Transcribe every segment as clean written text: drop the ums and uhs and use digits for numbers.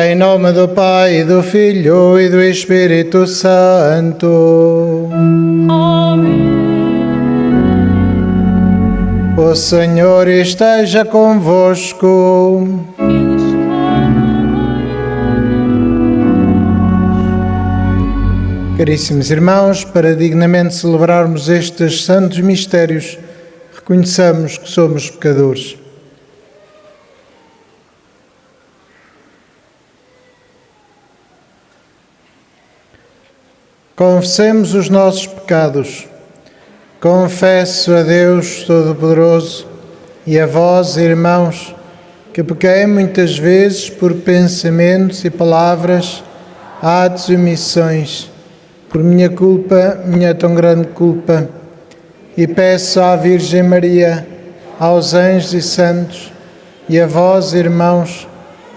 Em nome do Pai, do Filho e do Espírito Santo. Amém. O Senhor esteja convosco. Caríssimos irmãos, para dignamente celebrarmos estes santos mistérios, reconheçamos que somos pecadores. Confessemos os nossos pecados. Confesso a Deus Todo-Poderoso e a vós, irmãos, que pequei muitas vezes por pensamentos e palavras, atos e omissões, por minha culpa, minha tão grande culpa, e peço à Virgem Maria, aos anjos e santos, e a vós, irmãos,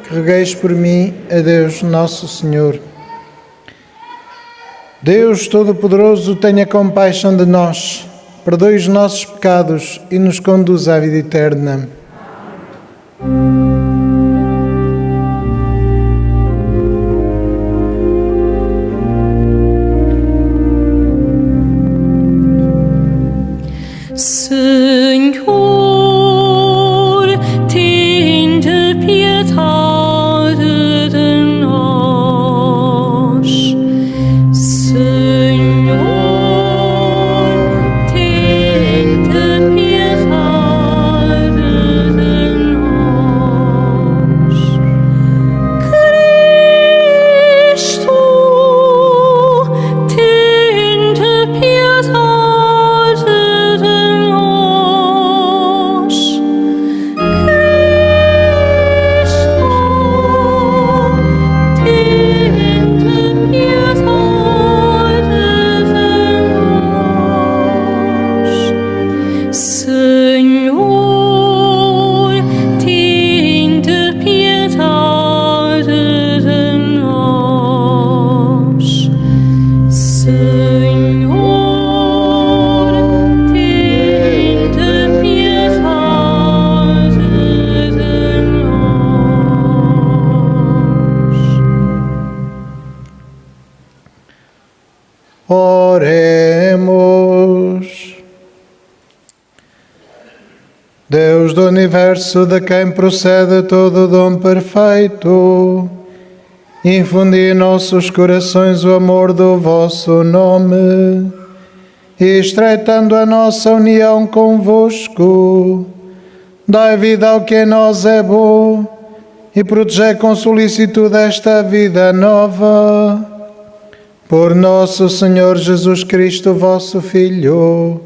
que rogueis por mim a Deus Nosso Senhor. Deus Todo-Poderoso, tenha compaixão de nós, perdoe os nossos pecados e nos conduza à vida eterna. Senhor, tende piedade de nós. Senhor, tende piedade de nós. Cristo, tende piedade de nós. Senhor, tende piedade de nós. Senhor, tende piedade de nós. Oremos. Deus do Universo, de quem procede todo o dom perfeito, infundi em nossos corações o amor do vosso nome, e estreitando a nossa união convosco, dai vida ao que em nós é bom, e protegei com solicitude esta vida nova. Por nosso Senhor Jesus Cristo, vosso Filho,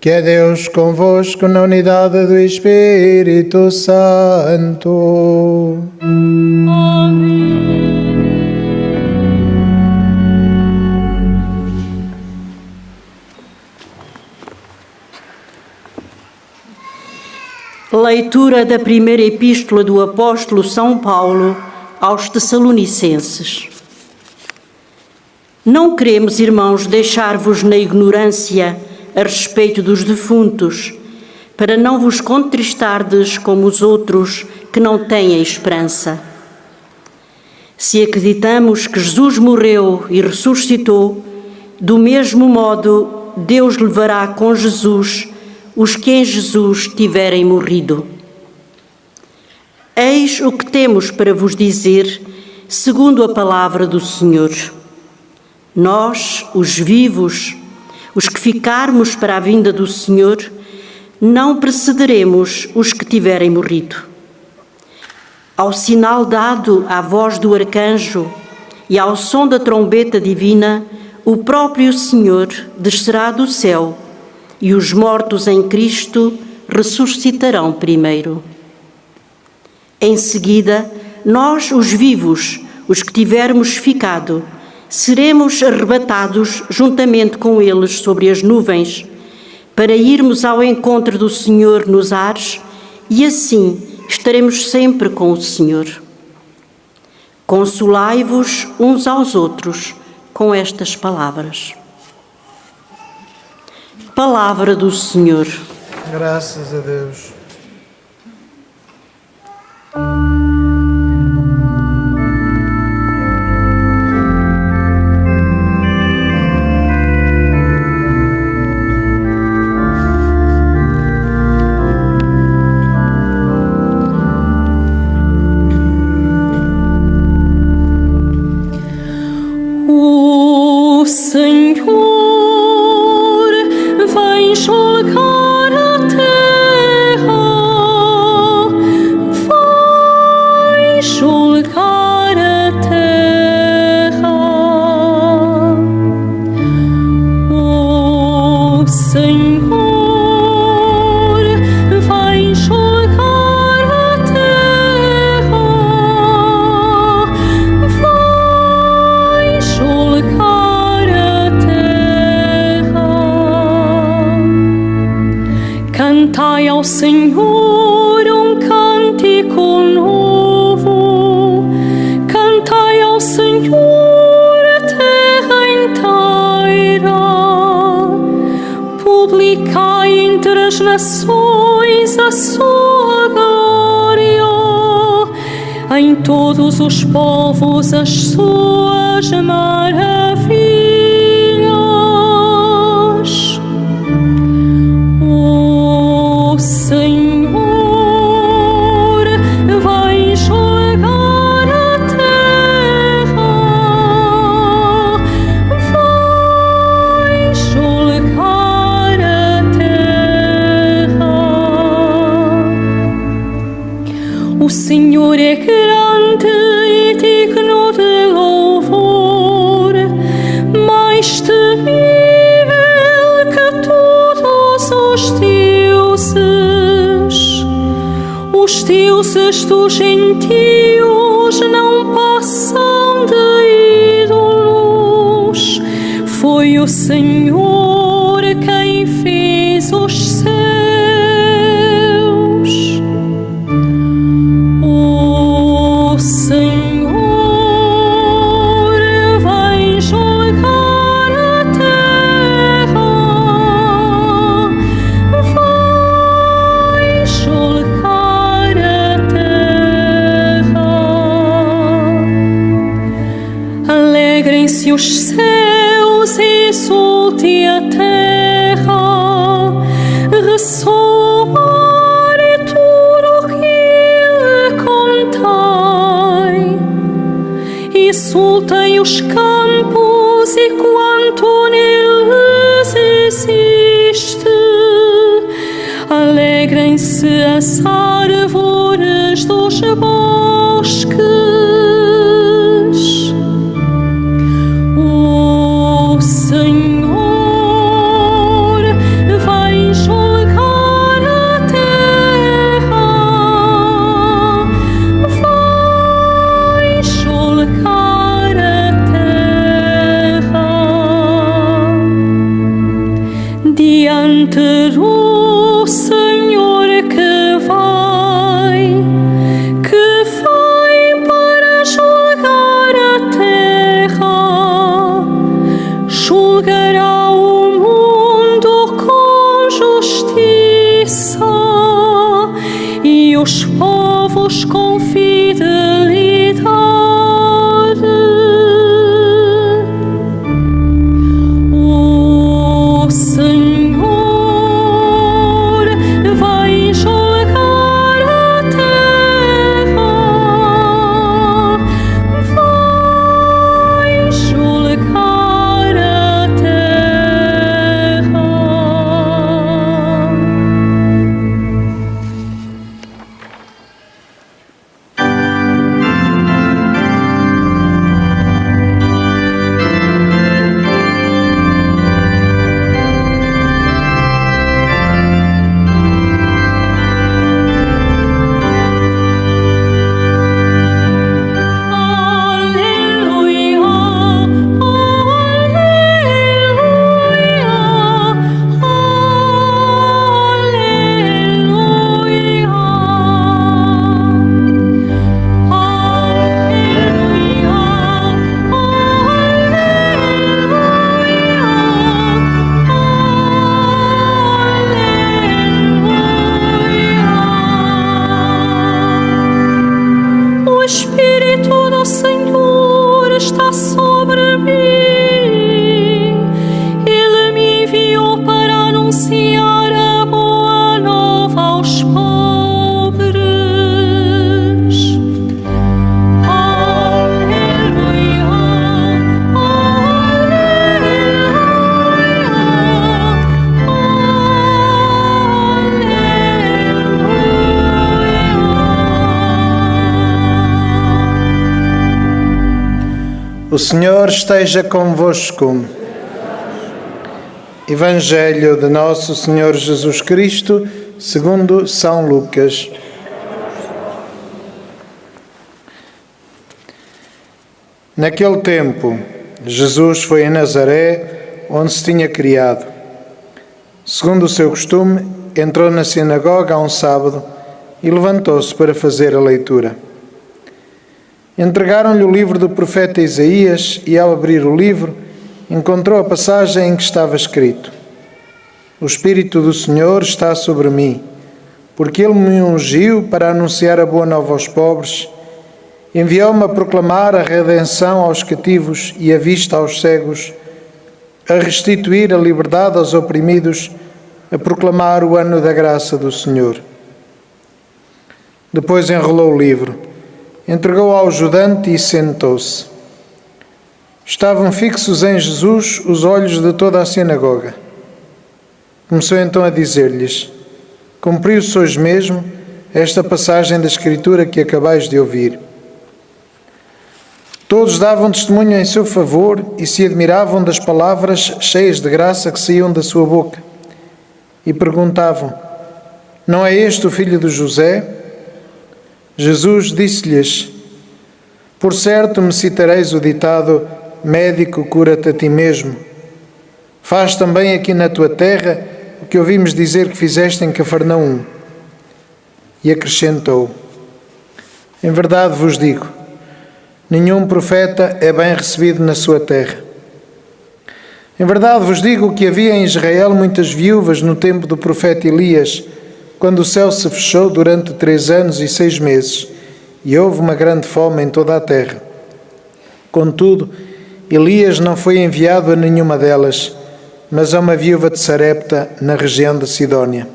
que é Deus convosco na unidade do Espírito Santo. Leitura da primeira epístola do apóstolo São Paulo aos Tessalonicenses. Não queremos, irmãos, deixar-vos na ignorância a respeito dos defuntos, para não vos contristardes como os outros que não têm esperança. Se acreditamos que Jesus morreu e ressuscitou, do mesmo modo Deus levará com Jesus os que em Jesus tiverem morrido. Eis o que temos para vos dizer, segundo a palavra do Senhor. Nós, os vivos, os que ficarmos para a vinda do Senhor, não precederemos os que tiverem morrido. Ao sinal dado à voz do arcanjo e ao som da trombeta divina, o próprio Senhor descerá do céu e os mortos em Cristo ressuscitarão primeiro. Em seguida, nós, os vivos, os que tivermos ficado, seremos arrebatados juntamente com eles sobre as nuvens, para irmos ao encontro do Senhor nos ares, e assim estaremos sempre com o Senhor. Consolai-vos uns aos outros com estas palavras. Palavra do Senhor. Graças a Deus. julgar a terra, vai julgar a terra. O Senhor vai julgar a terra, vai julgar a terra. Cantai ao Senhor um cântico novo, cantai ao Senhor a terra inteira, publicai entre as nações a sua glória, em todos os povos as suas maravilhas. O Senhor vai julgar a terra, vai julgar a terra. O Senhor é grande e digno de louvor, mais temível que todos os deuses. Os deuses dos gentios não passam de ídolos. Foi o Senhor quem fez os céus. O Senhor vai julgar a terra, vai julgar a terra. Alegrem-se os céus e exulte a terra, ressoare tudo que lhe contém. Exultem os campos e quanto neles existe. Alegrem-se as árvores dos bosques. O Senhor vai julgar a terra, vai julgar a terra. Diante do Senhor que vai para julgar a terra, julgará o mundo com justiça e os povos com fidelidade. O Senhor vai julgar a terra, vai julgar a terra. O Senhor esteja convosco. Evangelho de Nosso Senhor Jesus Cristo, segundo São Lucas. Naquele tempo, Jesus foi a Nazaré, onde se tinha criado. Segundo o seu costume, entrou na sinagoga a um sábado e levantou-se para fazer a leitura. Entregaram-lhe o livro do profeta Isaías e, ao abrir o livro, encontrou a passagem em que estava escrito: O Espírito do Senhor está sobre mim, porque Ele me ungiu para anunciar a boa nova aos pobres, enviou-me a proclamar a redenção aos cativos e a vista aos cegos, a restituir a liberdade aos oprimidos, a proclamar o ano da graça do Senhor. Depois enrolou o livro, entregou-o ao ajudante e sentou-se. Estavam fixos em Jesus os olhos de toda a sinagoga. Começou então a dizer-lhes: Cumpriu-se hoje mesmo esta passagem da Escritura que acabais de ouvir. Todos davam testemunho em seu favor e se admiravam das palavras cheias de graça que saíam da sua boca. E perguntavam: Não é este o filho de José? Jesus disse-lhes: Por certo me citareis o ditado: Médico, cura-te a ti mesmo. Faz também aqui na tua terra o que ouvimos dizer que fizeste em Cafarnaum. E acrescentou: Em verdade vos digo, nenhum profeta é bem recebido na sua terra. Em verdade vos digo que havia em Israel muitas viúvas no tempo do profeta Elias, quando o céu se fechou durante 3 anos e 6 meses, e houve uma grande fome em toda a terra. Contudo, Elias não foi enviado a nenhuma delas, mas a uma viúva de Sarepta, na região da Sidónia.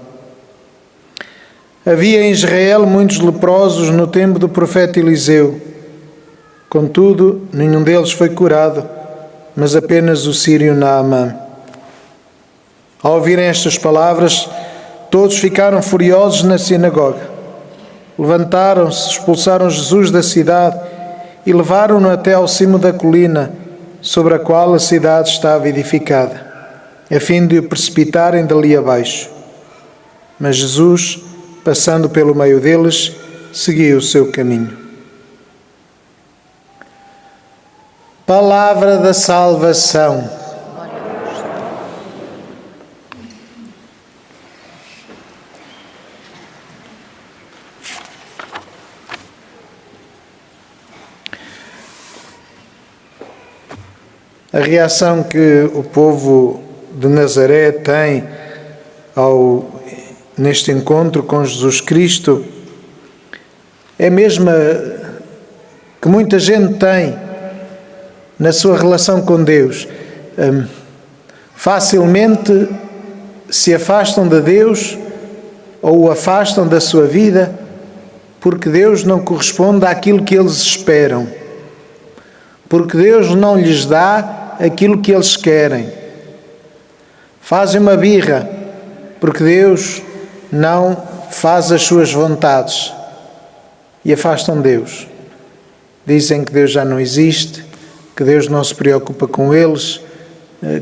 Havia em Israel muitos leprosos no tempo do profeta Eliseu. Contudo, nenhum deles foi curado, mas apenas o sírio Naamã. Ao ouvirem estas palavras, todos ficaram furiosos na sinagoga. Levantaram-se, expulsaram Jesus da cidade e levaram-no até ao cimo da colina, sobre a qual a cidade estava edificada, a fim de o precipitarem dali abaixo. Mas Jesus, passando pelo meio deles, seguiu o seu caminho. Palavra da salvação. A reação que o povo de Nazaré tem neste encontro com Jesus Cristo é a mesma que muita gente tem na sua relação com Deus. Facilmente se afastam de Deus ou o afastam da sua vida porque Deus não corresponde àquilo que eles esperam, porque Deus não lhes dá aquilo que eles querem. Fazem uma birra porque Deus não faz as suas vontades e afastam Deus. Dizem que Deus já não existe, que Deus não se preocupa com eles,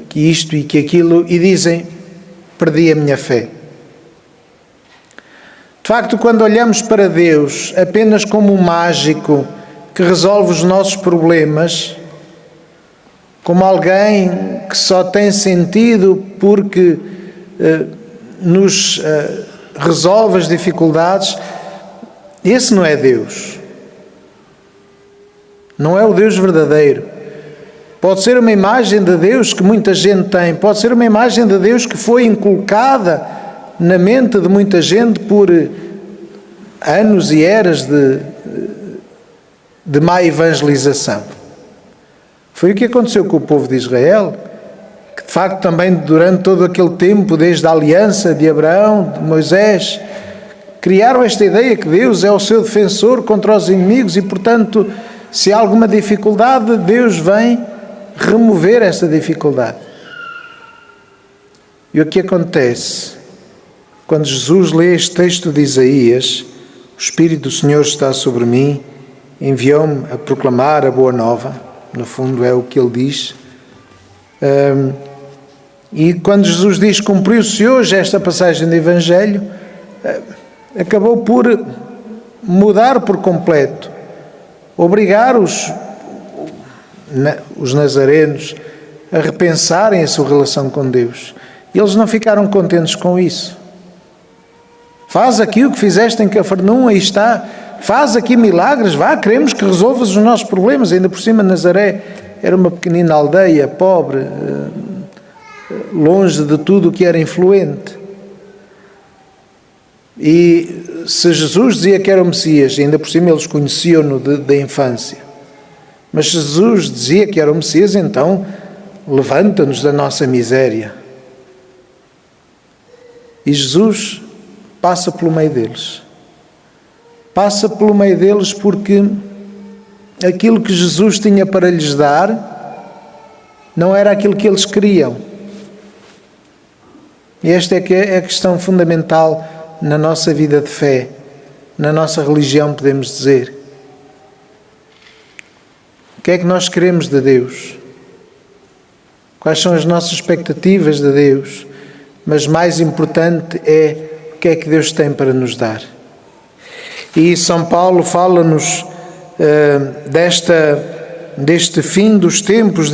que isto e que aquilo, e dizem: perdi a minha fé. De facto, quando olhamos para Deus apenas como um mágico que resolve os nossos problemas, como alguém que só tem sentido porque nos resolve as dificuldades, esse não é Deus. Não é o Deus verdadeiro. Pode ser uma imagem de Deus que muita gente tem, pode ser uma imagem de Deus que foi inculcada na mente de muita gente por anos e eras de má evangelização. Foi o que aconteceu com o povo de Israel, que de facto também durante todo aquele tempo, desde a aliança de Abraão, de Moisés, criaram esta ideia que Deus é o seu defensor contra os inimigos e, portanto, se há alguma dificuldade, Deus vem remover essa dificuldade. E o que acontece? Quando Jesus lê este texto de Isaías: O Espírito do Senhor está sobre mim, enviou-me a proclamar a boa nova. No fundo é o que ele diz. E quando Jesus diz cumpriu-se hoje esta passagem do Evangelho, acabou por mudar por completo, obrigar os nazarenos a repensarem a sua relação com Deus. E eles não ficaram contentes com isso. Faz aqui o que fizeste em Cafarnaum, aí está. Faz aqui milagres, vá, queremos que resolvas os nossos problemas. Ainda por cima, Nazaré era uma pequenina aldeia, pobre, longe de tudo o que era influente. E se Jesus dizia que era o Messias, ainda por cima eles conheciam-no da infância, mas se Jesus dizia que era o Messias, então levanta-nos da nossa miséria. E Jesus passa pelo meio deles. Passa pelo meio deles porque aquilo que Jesus tinha para lhes dar não era aquilo que eles queriam. E esta é que é a questão fundamental na nossa vida de fé, na nossa religião, podemos dizer. O que é que nós queremos de Deus? Quais são as nossas expectativas de Deus? Mas mais importante é o que é que Deus tem para nos dar. E São Paulo fala-nos deste fim dos tempos,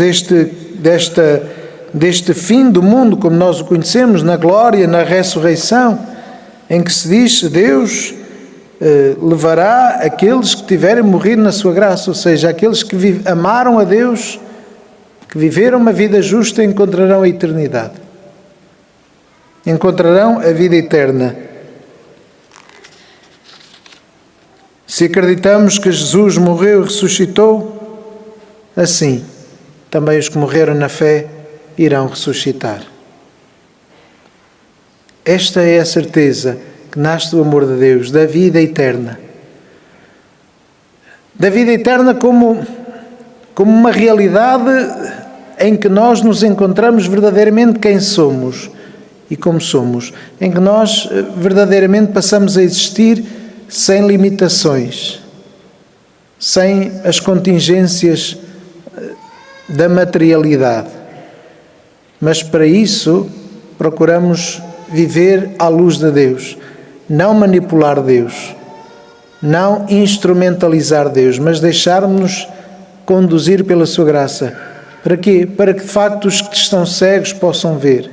deste fim do mundo, como nós o conhecemos, na glória, na ressurreição, em que se diz Deus levará aqueles que tiverem morrido na sua graça, ou seja, aqueles que amaram a Deus, que viveram uma vida justa, encontrarão a eternidade. Encontrarão a vida eterna. Se acreditamos que Jesus morreu e ressuscitou, assim, também os que morreram na fé irão ressuscitar. Esta é a certeza que nasce do amor de Deus, da vida eterna. Da vida eterna como uma realidade em que nós nos encontramos verdadeiramente quem somos e como somos, em que nós verdadeiramente passamos a existir sem limitações, sem as contingências da materialidade. Mas para isso procuramos viver à luz de Deus, não manipular Deus, não instrumentalizar Deus, mas deixarmos-nos conduzir pela sua graça. Para quê? Para que de facto os que estão cegos possam ver.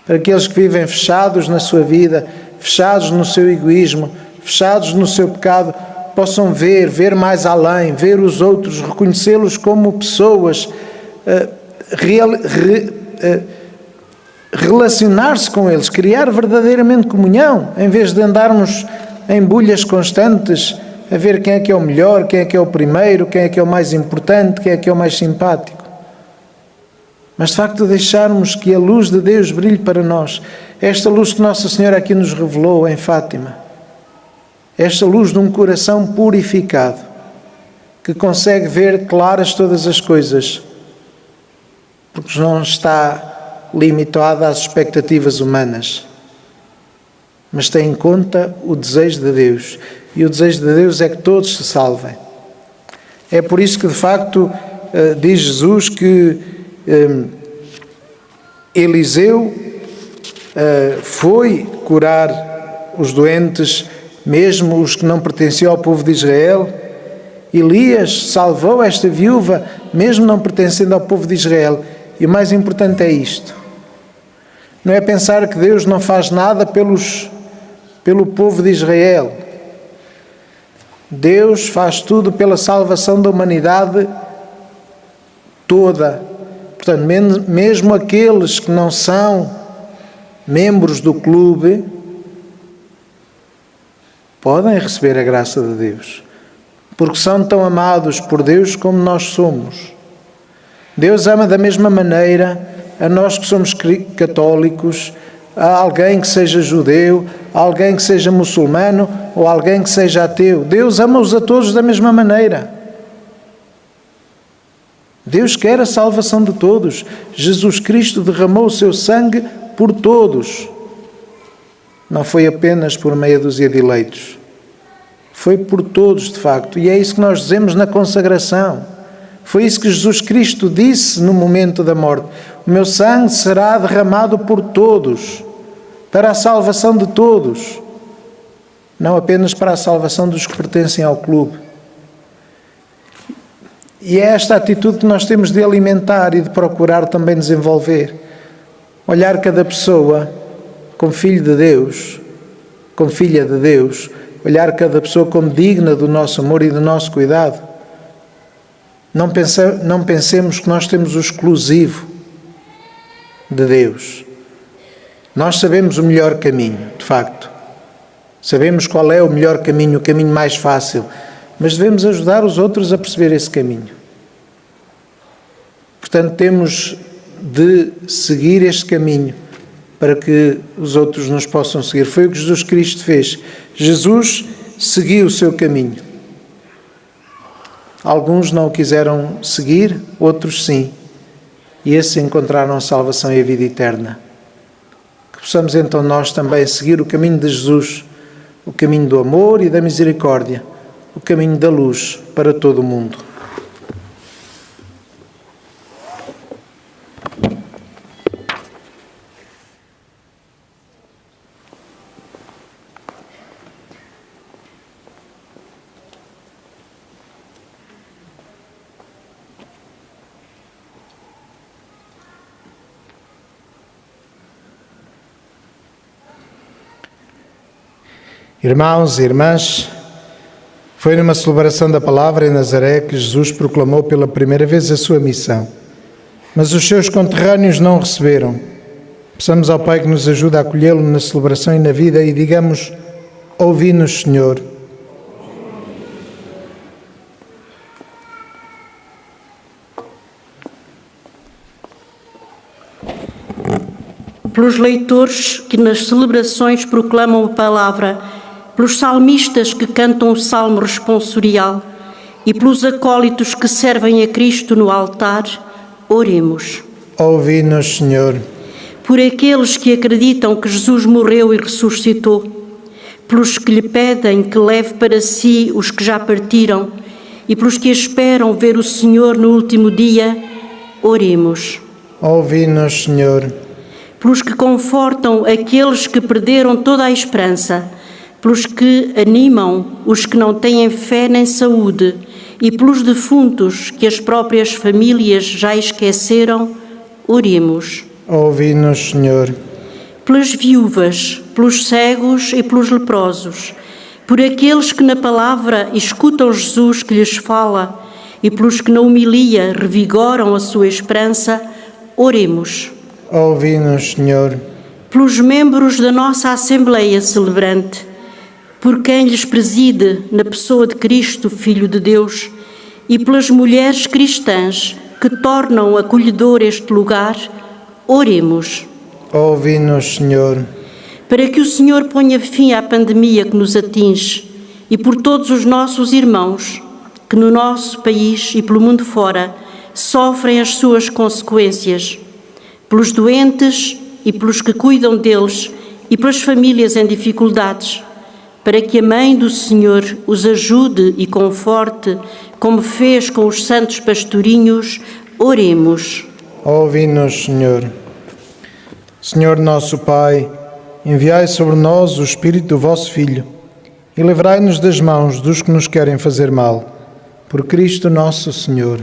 Para aqueles que vivem fechados na sua vida, fechados no seu egoísmo, fechados no seu pecado, possam ver mais além, ver os outros, reconhecê-los como pessoas, relacionar-se com eles, criar verdadeiramente comunhão, em vez de andarmos em bulhas constantes, a ver quem é que é o melhor, quem é que é o primeiro, quem é que é o mais importante, quem é que é o mais simpático. Mas de facto deixarmos que a luz de Deus brilhe para nós, esta luz que Nossa Senhora aqui nos revelou em Fátima, esta luz de um coração purificado, que consegue ver claras todas as coisas, porque não está limitada às expectativas humanas, mas tem em conta o desejo de Deus, e o desejo de Deus é que todos se salvem. É por isso que de facto diz Jesus que Eliseu foi curar os doentes, mesmo os que não pertenciam ao povo de Israel. Elias salvou esta viúva, mesmo não pertencendo ao povo de Israel. E o mais importante é isto. Não é pensar que Deus não faz nada pelo povo de Israel. Deus faz tudo pela salvação da humanidade toda. Portanto, mesmo aqueles que não são membros do clube podem receber a graça de Deus, porque são tão amados por Deus como nós somos. Deus ama da mesma maneira a nós que somos católicos, a alguém que seja judeu, a alguém que seja muçulmano ou alguém que seja ateu. Deus ama-os a todos da mesma maneira. Deus quer a salvação de todos. Jesus Cristo derramou o seu sangue por todos. Não foi apenas por meia dúzia de eleitos. Foi por todos, de facto. E é isso que nós dizemos na consagração. Foi isso que Jesus Cristo disse no momento da morte. O meu sangue será derramado por todos, para a salvação de todos, não apenas para a salvação dos que pertencem ao clube. E é esta atitude que nós temos de alimentar e de procurar também desenvolver. Olhar cada pessoa como filho de Deus, como filha de Deus, olhar cada pessoa como digna do nosso amor e do nosso cuidado. Não pensemos que nós temos o exclusivo de Deus. Nós sabemos o melhor caminho, de facto. Sabemos qual é o melhor caminho, o caminho mais fácil, mas devemos ajudar os outros a perceber esse caminho. Portanto, temos de seguir este caminho para que os outros nos possam seguir. Foi o que Jesus Cristo fez. Jesus seguiu o seu caminho. Alguns não o quiseram seguir, outros sim. E esses encontraram a salvação e a vida eterna. Que possamos então nós também seguir o caminho de Jesus, o caminho do amor e da misericórdia, o caminho da luz para todo o mundo. Irmãos e irmãs, foi numa celebração da palavra em Nazaré que Jesus proclamou pela primeira vez a sua missão. Mas os seus conterrâneos não o receberam. Peçamos ao Pai que nos ajude a acolhê-lo na celebração e na vida e digamos: ouvi-nos, Senhor. Pelos leitores que nas celebrações proclamam a palavra, pelos salmistas que cantam o salmo responsorial e pelos acólitos que servem a Cristo no altar, oremos. Ouvi-nos, Senhor. Por aqueles que acreditam que Jesus morreu e ressuscitou, pelos que lhe pedem que leve para si os que já partiram e pelos que esperam ver o Senhor no último dia, oremos. Ouvi-nos, Senhor. Pelos que confortam aqueles que perderam toda a esperança, pelos que animam os que não têm fé nem saúde e pelos defuntos que as próprias famílias já esqueceram, oremos. Ouvi-nos, Senhor. Pelas viúvas, pelos cegos e pelos leprosos, por aqueles que na palavra escutam Jesus que lhes fala e pelos que na homilia revigoram a sua esperança, oremos. Ouvi-nos, Senhor. Pelos membros da nossa Assembleia Celebrante, por quem lhes preside na pessoa de Cristo, Filho de Deus, e pelas mulheres cristãs que tornam acolhedor este lugar, oremos. Ouvi-nos, Senhor. Para que o Senhor ponha fim à pandemia que nos atinge e por todos os nossos irmãos que no nosso país e pelo mundo fora sofrem as suas consequências, pelos doentes e pelos que cuidam deles e pelas famílias em dificuldades, para que a Mãe do Senhor os ajude e conforte, como fez com os santos pastorinhos, oremos. Ouvi-nos, Senhor. Senhor nosso Pai, enviai sobre nós o Espírito do vosso Filho e livrai-nos das mãos dos que nos querem fazer mal. Por Cristo nosso Senhor.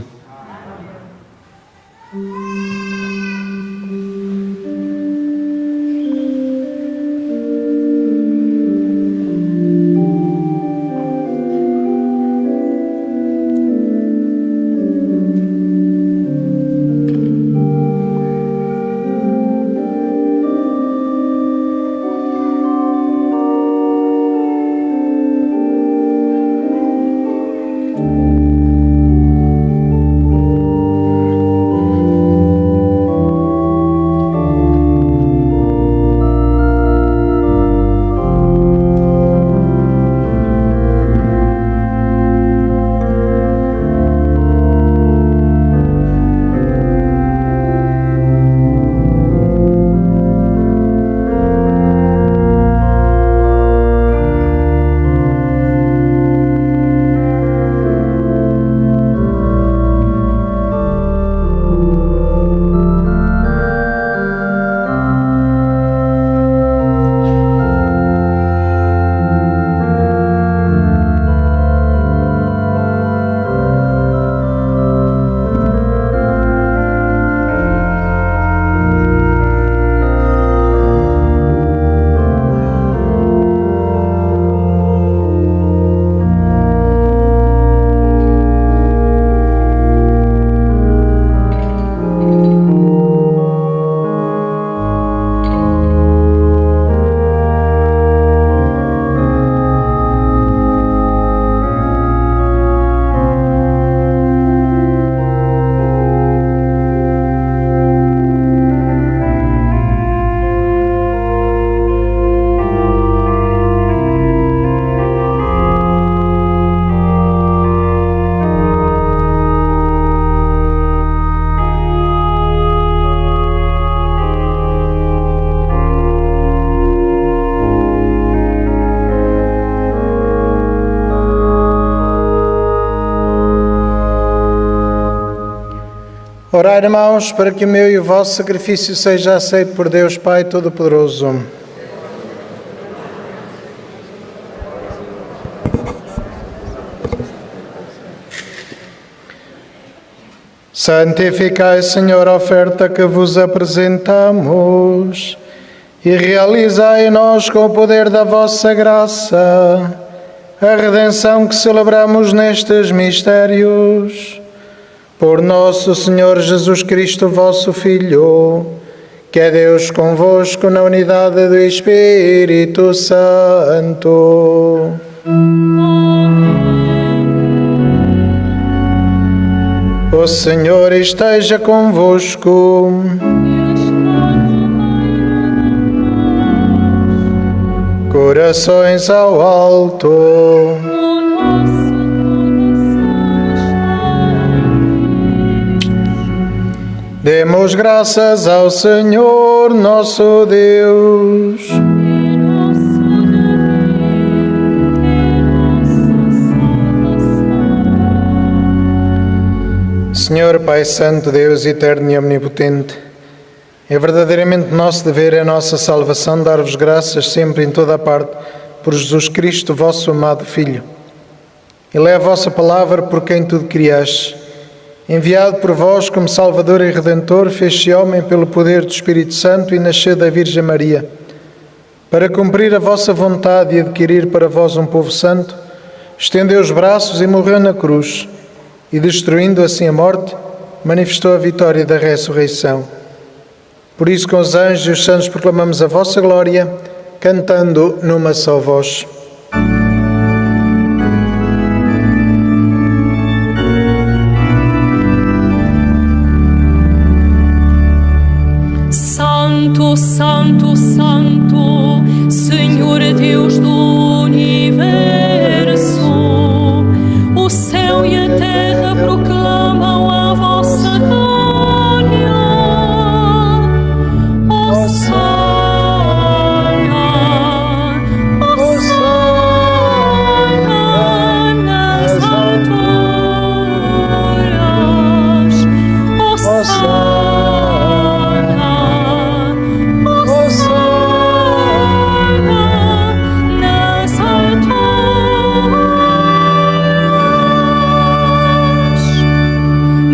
Orai, irmãos, para que o meu e o vosso sacrifício seja aceito por Deus Pai Todo-Poderoso. Santificai, Senhor, a oferta que vos apresentamos e realizai em nós, com o poder da vossa graça, a redenção que celebramos nestes mistérios. Por nosso Senhor Jesus Cristo, vosso Filho, que é Deus convosco na unidade do Espírito Santo. O Senhor esteja convosco. Corações ao alto. Demos graças ao Senhor nosso Deus. Senhor Pai Santo, Deus eterno e omnipotente, é verdadeiramente nosso dever, é nossa salvação dar-vos graças sempre em toda a parte por Jesus Cristo, vosso amado Filho. Ele é a vossa palavra por quem tudo criaste. Enviado por vós como Salvador e Redentor, fez-se homem pelo poder do Espírito Santo e nasceu da Virgem Maria. Para cumprir a vossa vontade e adquirir para vós um povo santo, estendeu os braços e morreu na cruz, e destruindo assim a morte, manifestou a vitória da ressurreição. Por isso, com os anjos e os santos, proclamamos a vossa glória, cantando numa só voz. Santo, Santo, Santo, Senhor Deus do universo, o céu e a terra proclamam a vossa glória. Hosana, Hosana nas alturas. Hosana.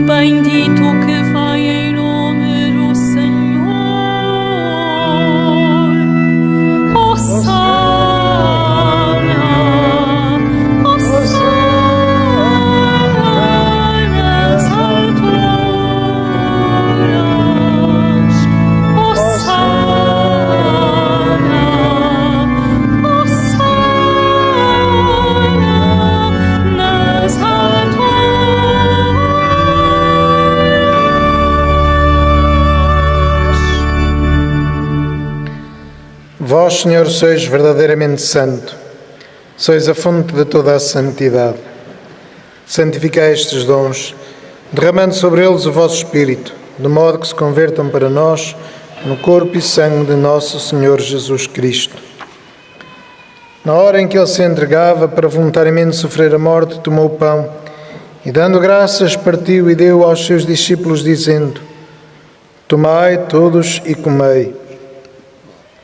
Bendito que vai em nome do Senhor. Hosana, Hosana nas alturas. Hosana, Hosana nas alturas. Vós, Senhor, sois verdadeiramente santo, sois a fonte de toda a santidade. Santificai estes dons, derramando sobre eles o vosso Espírito, de modo que se convertam para nós no corpo e sangue de nosso Senhor Jesus Cristo. Na hora em que ele se entregava para voluntariamente sofrer a morte, tomou o pão e, dando graças, partiu e deu aos seus discípulos, dizendo: Tomai todos e comei.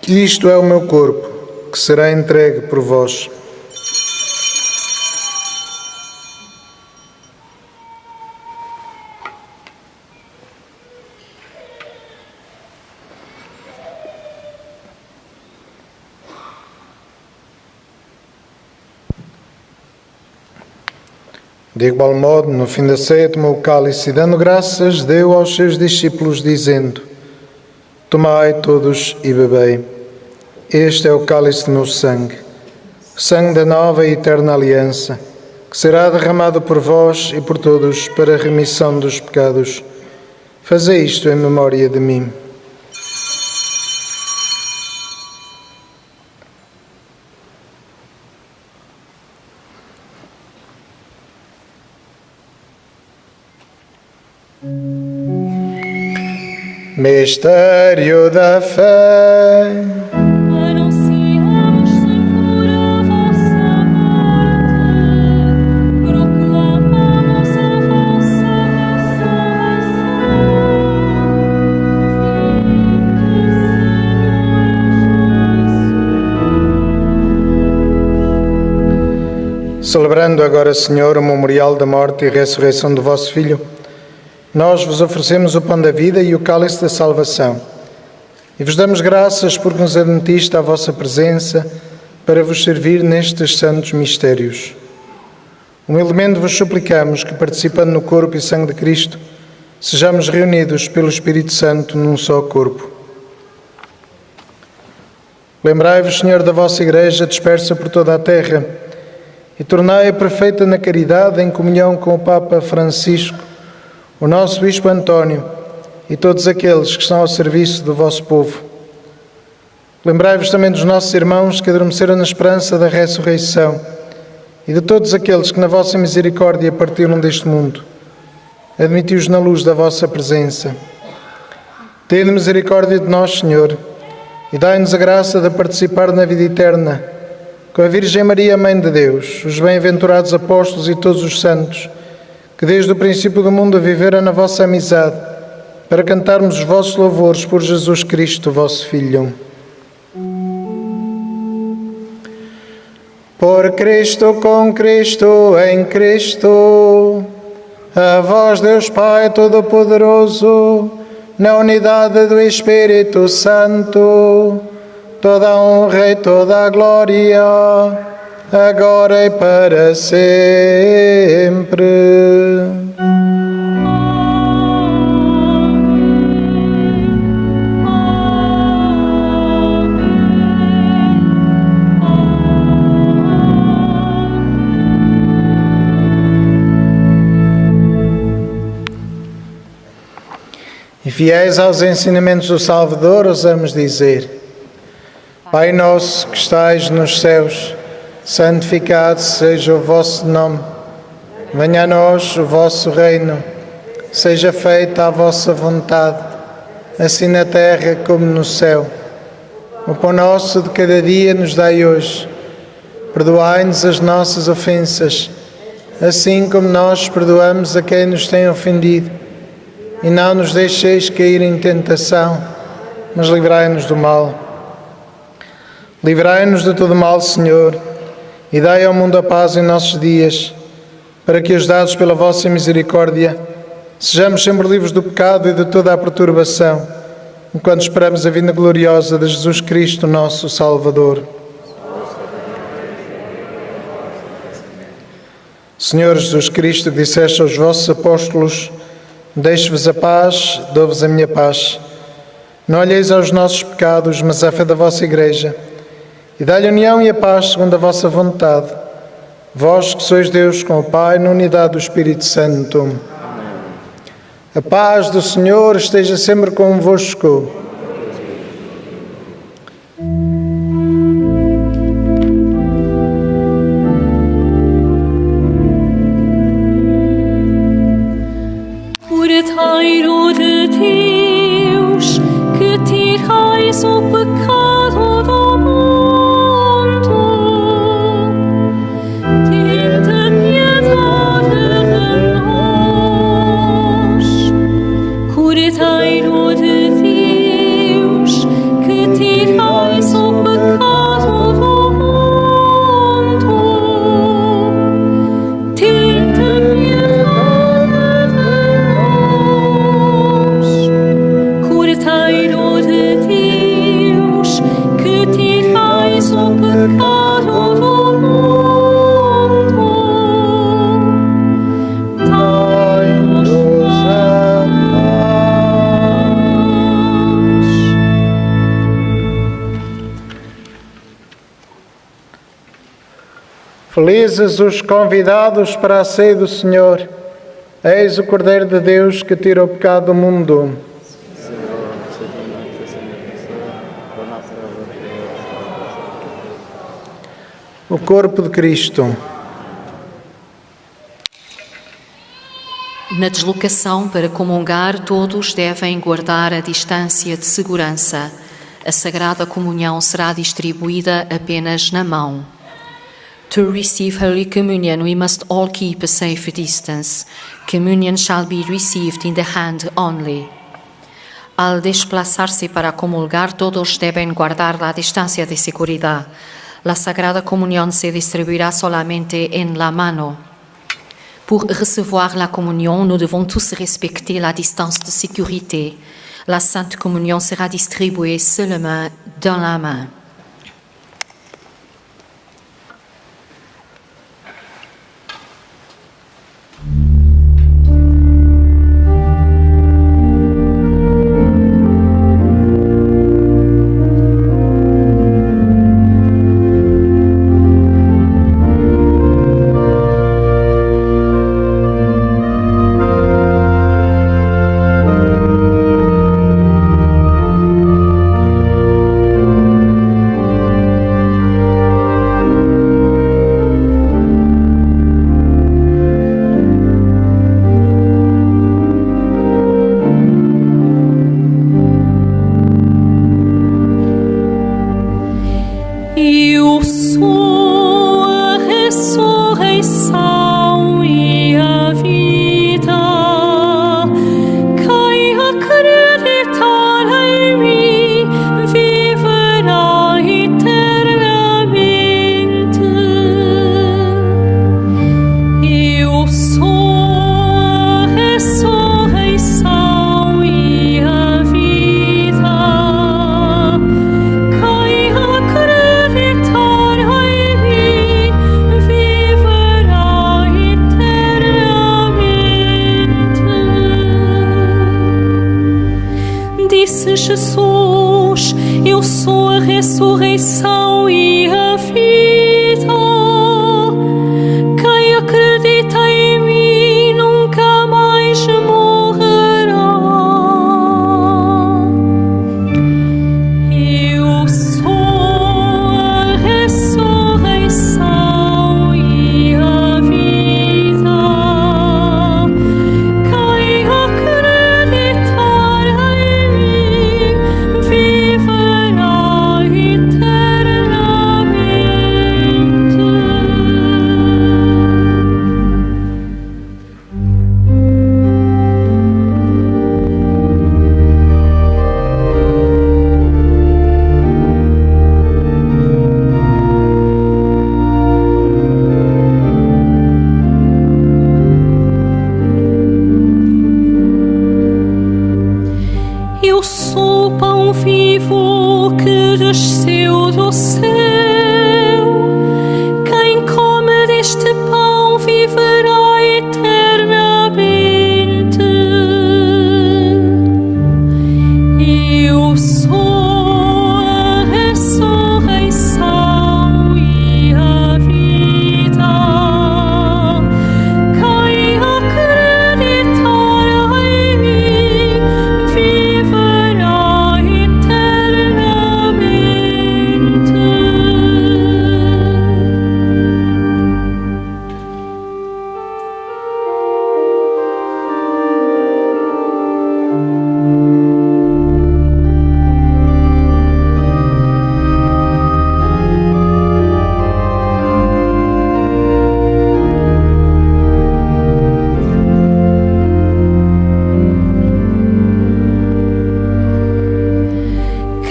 Isto é o meu corpo, que será entregue por vós. De igual modo, no fim da ceia, tomou o cálice e, dando graças, deu aos seus discípulos, dizendo: Tomai todos e bebei. Este é o cálice do meu sangue, o sangue da nova e eterna aliança, que será derramado por vós e por todos para a remissão dos pecados. Fazei isto em memória de mim. Mistério da fé. Anunciamos, Senhor, a vossa morte, proclamamos a vossa ressurreição Celebrando agora, Senhor, o memorial da morte e ressurreição do vosso Filho, nós vos oferecemos o pão da vida e o cálice da salvação. E vos damos graças porque nos admitiste à vossa presença para vos servir nestes santos mistérios. Humildemente vos suplicamos que, participando no corpo e sangue de Cristo, sejamos reunidos pelo Espírito Santo num só corpo. Lembrai-vos, Senhor, da vossa Igreja dispersa por toda a terra e tornai-a perfeita na caridade em comunhão com o Papa Francisco, o nosso Bispo António e todos aqueles que estão ao serviço do vosso povo. Lembrai-vos também dos nossos irmãos que adormeceram na esperança da ressurreição e de todos aqueles que na vossa misericórdia partiram deste mundo. Admiti-os na luz da vossa presença. Tende misericórdia de nós, Senhor, e dai-nos a graça de participar na vida eterna com a Virgem Maria, Mãe de Deus, os bem-aventurados apóstolos e todos os santos, que desde o princípio do mundo viveram na vossa amizade, para cantarmos os vossos louvores por Jesus Cristo, vosso Filho. Por Cristo, com Cristo, em Cristo, a vós, Deus Pai Todo-Poderoso, na unidade do Espírito Santo, toda a honra e toda a glória, agora e para sempre. E fiéis aos ensinamentos do Salvador, ousamos dizer: Pai nosso que estais nos céus, santificado seja o vosso nome. Venha a nós o vosso reino. Seja feita a vossa vontade, assim na terra como no céu. O pão nosso de cada dia nos dai hoje. Perdoai-nos as nossas ofensas, assim como nós perdoamos a quem nos tem ofendido. E não nos deixeis cair em tentação, mas livrai-nos do mal. Livrai-nos de todo mal, Senhor, e dai ao mundo a paz em nossos dias, para que, ajudados pela vossa misericórdia, sejamos sempre livres do pecado e de toda a perturbação, enquanto esperamos a vinda gloriosa de Jesus Cristo, nosso Salvador. Senhor Jesus Cristo, que disseste aos vossos apóstolos: deixo-vos a paz, dou-vos a minha paz. Não olheis aos nossos pecados, mas à fé da vossa Igreja, e dai-lhe a união e a paz segundo a vossa vontade. Vós que sois Deus com o Pai, na unidade do Espírito Santo. Amém. A paz do Senhor esteja sempre convosco. Cordeiro de Deus, que tirais o pecado do mundo, tende piedade de nós. Cordeiro de Deus, que tirais o pecado do mundo, tende piedade de nós. Cordeiro de Deus, que tirais o pecado do mundo, dai-nos a paz. Felizes os convidados para a ceia do Senhor. Eis o Cordeiro de Deus que tira o pecado do mundo. O corpo de Cristo. Na deslocação para comungar, todos devem guardar a distância de segurança. A Sagrada Comunhão será distribuída apenas na mão. To receive Holy Communion, we must all keep a safe distance. Communion shall be received in the hand only. Al desplazarse para comulgar, todos deben guardar la distancia de seguridad. La Sagrada Comunión se distribuirá solamente en la mano. Pour recevoir la communion, nous devons tous respecter la distance de sécurité. La Sainte Communion sera distribuée seulement dans la main. Eu sou a ressurreição e a vida. Quem acreditar em mim viverá eternamente. Eu sou a ressurreição e a vida. Quem acreditar em mim viverá eternamente. Disse Jesus: eu sou a ressurreição e a vida. Quem acredita em mim nunca mais morrerá. Eu sou a ressurreição e a vida. Quem acreditar em mim viverá eternamente. Eu sou o pão vivo que desceu do céu. Quem come deste pão viverá eternamente. Eu sou a ressurreição e a vida. Quem acreditar em mim viverá eternamente.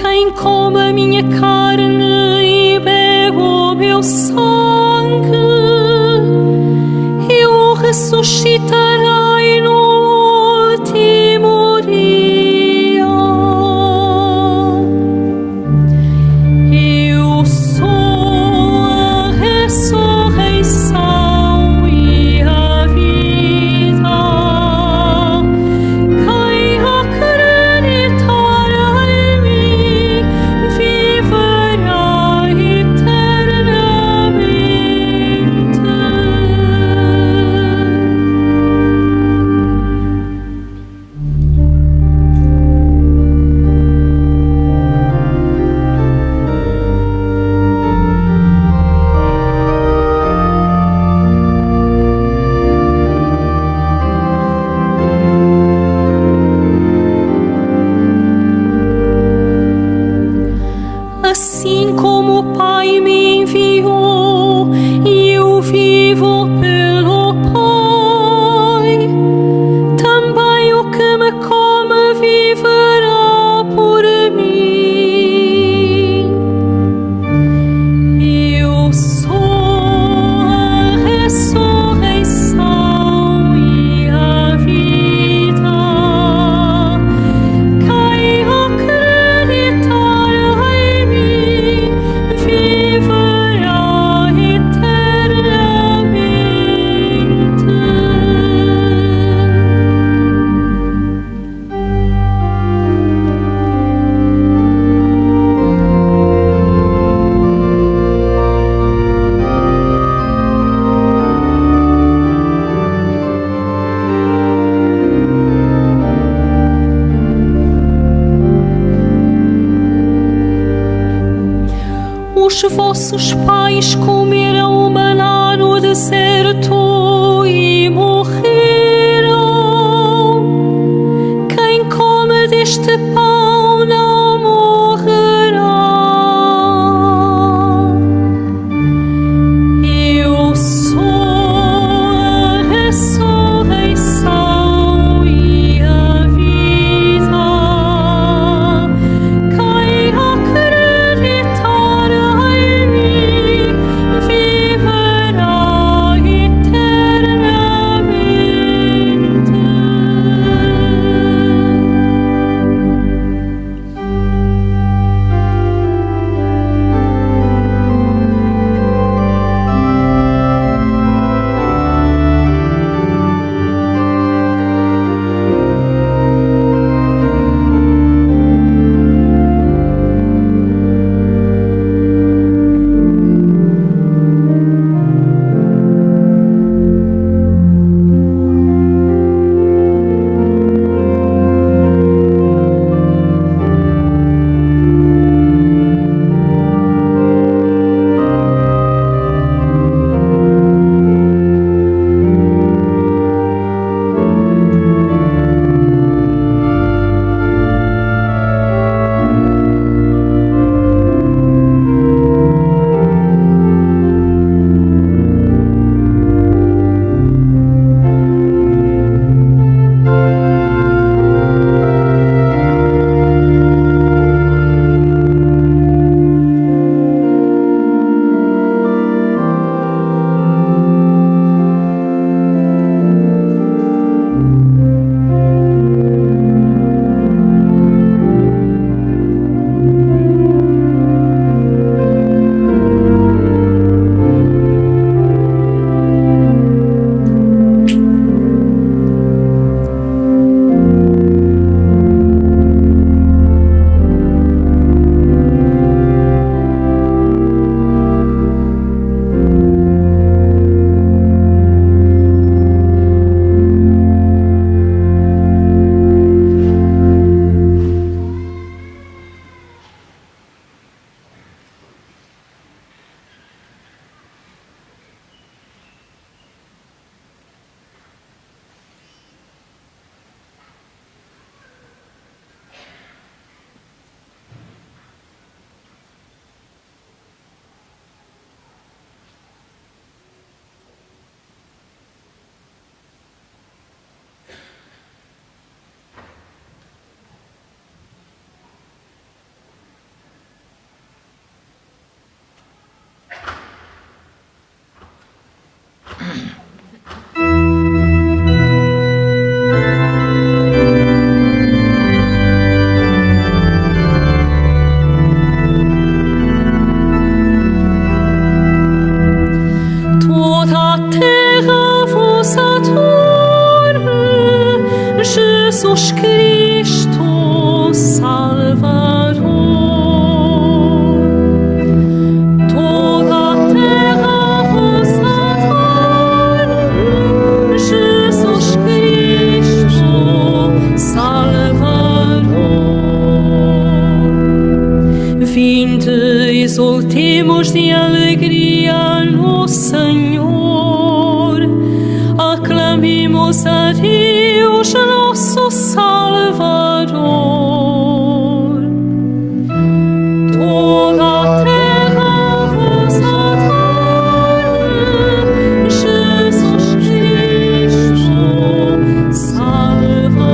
Quem come a minha carne e bebe o meu sangue, eu o ressuscitarei no último dia. Eu sou a ressurreição e a vida. Quem acreditar em mim viverá eternamente. Assim como o Pai me enviou e eu vivo pelo Pai, também o que me come viverá por mim. Os vossos pais comeram o maná no deserto e morreram. Quem come deste pão não morrerá. Eu sou a ressurreição e a vida. Quem acreditar em mim viverá eternamente. Jesus Cristo Salvador. Toda a terra vos adora, Jesus Cristo Salvador. Vinde, exultemos de alegria no Senhor, aclamemos a Deus, nosso Salvador. Toda a terra vos adora, Jesus Cristo Salvador.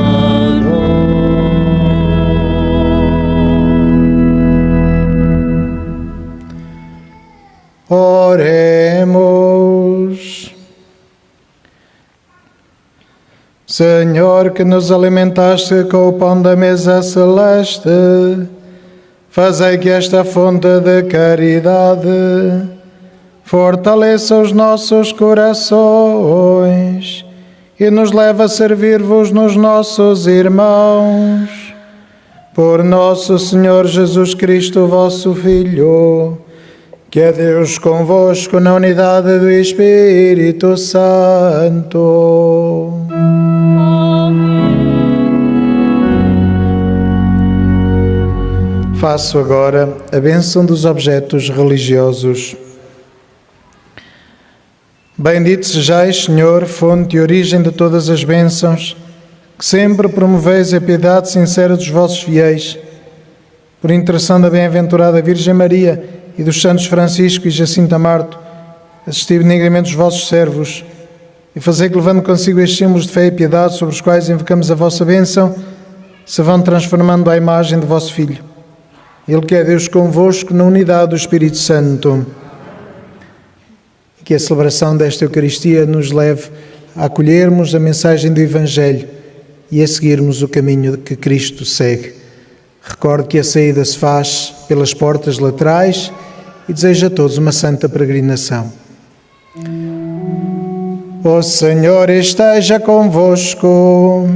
Oremos. Senhor, que nos alimentaste com o pão da mesa celeste, fazei que esta fonte de caridade fortaleça os nossos corações e nos leve a servir-vos nos nossos irmãos. Por nosso Senhor Jesus Cristo, vosso Filho, que é Deus convosco na unidade do Espírito Santo. Faço agora a bênção dos objetos religiosos. Bendito sejais, Senhor, fonte e origem de todas as bênçãos, que sempre promoveis a piedade sincera dos vossos fiéis. Por intercessão da bem-aventurada Virgem Maria e dos santos Francisco e Jacinto Marto, assisti benignamente os vossos servos e fazei que, levando consigo estes símbolos de fé e piedade sobre os quais invocamos a vossa bênção, se vão transformando à imagem do vosso Filho. Ele que é Deus convosco na unidade do Espírito Santo. Que a celebração desta Eucaristia nos leve a acolhermos a mensagem do Evangelho e a seguirmos o caminho que Cristo segue. Recordo que a saída se faz pelas portas laterais e desejo a todos uma santa peregrinação. O Senhor esteja convosco.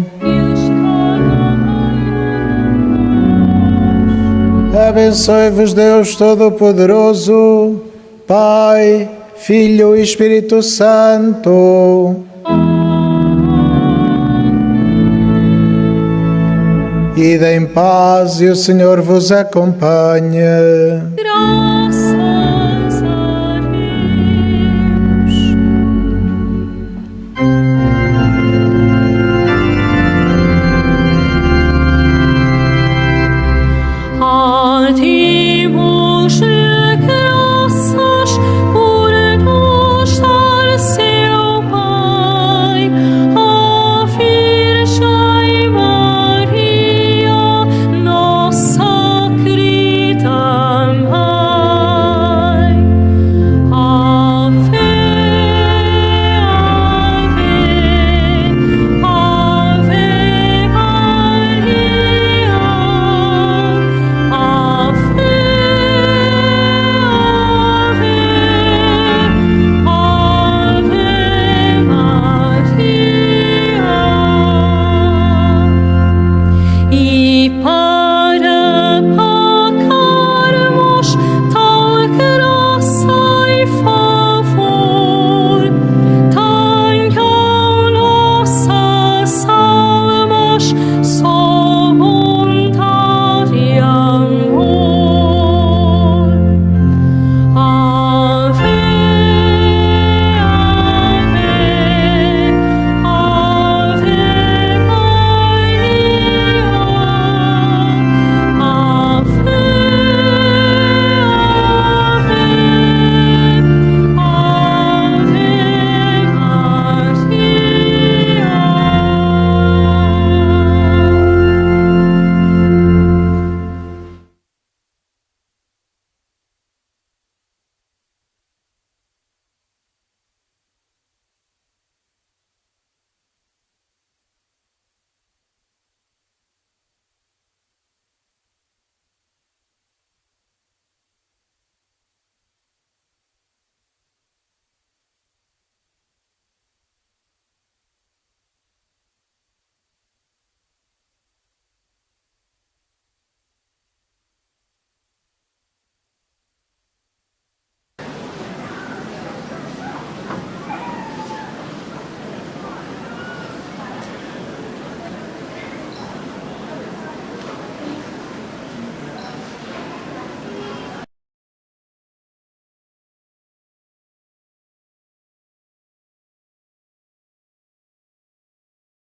Abençoe-vos Deus Todo-Poderoso, Pai, Filho e Espírito Santo. Ide em paz e o Senhor vos acompanhe. Graças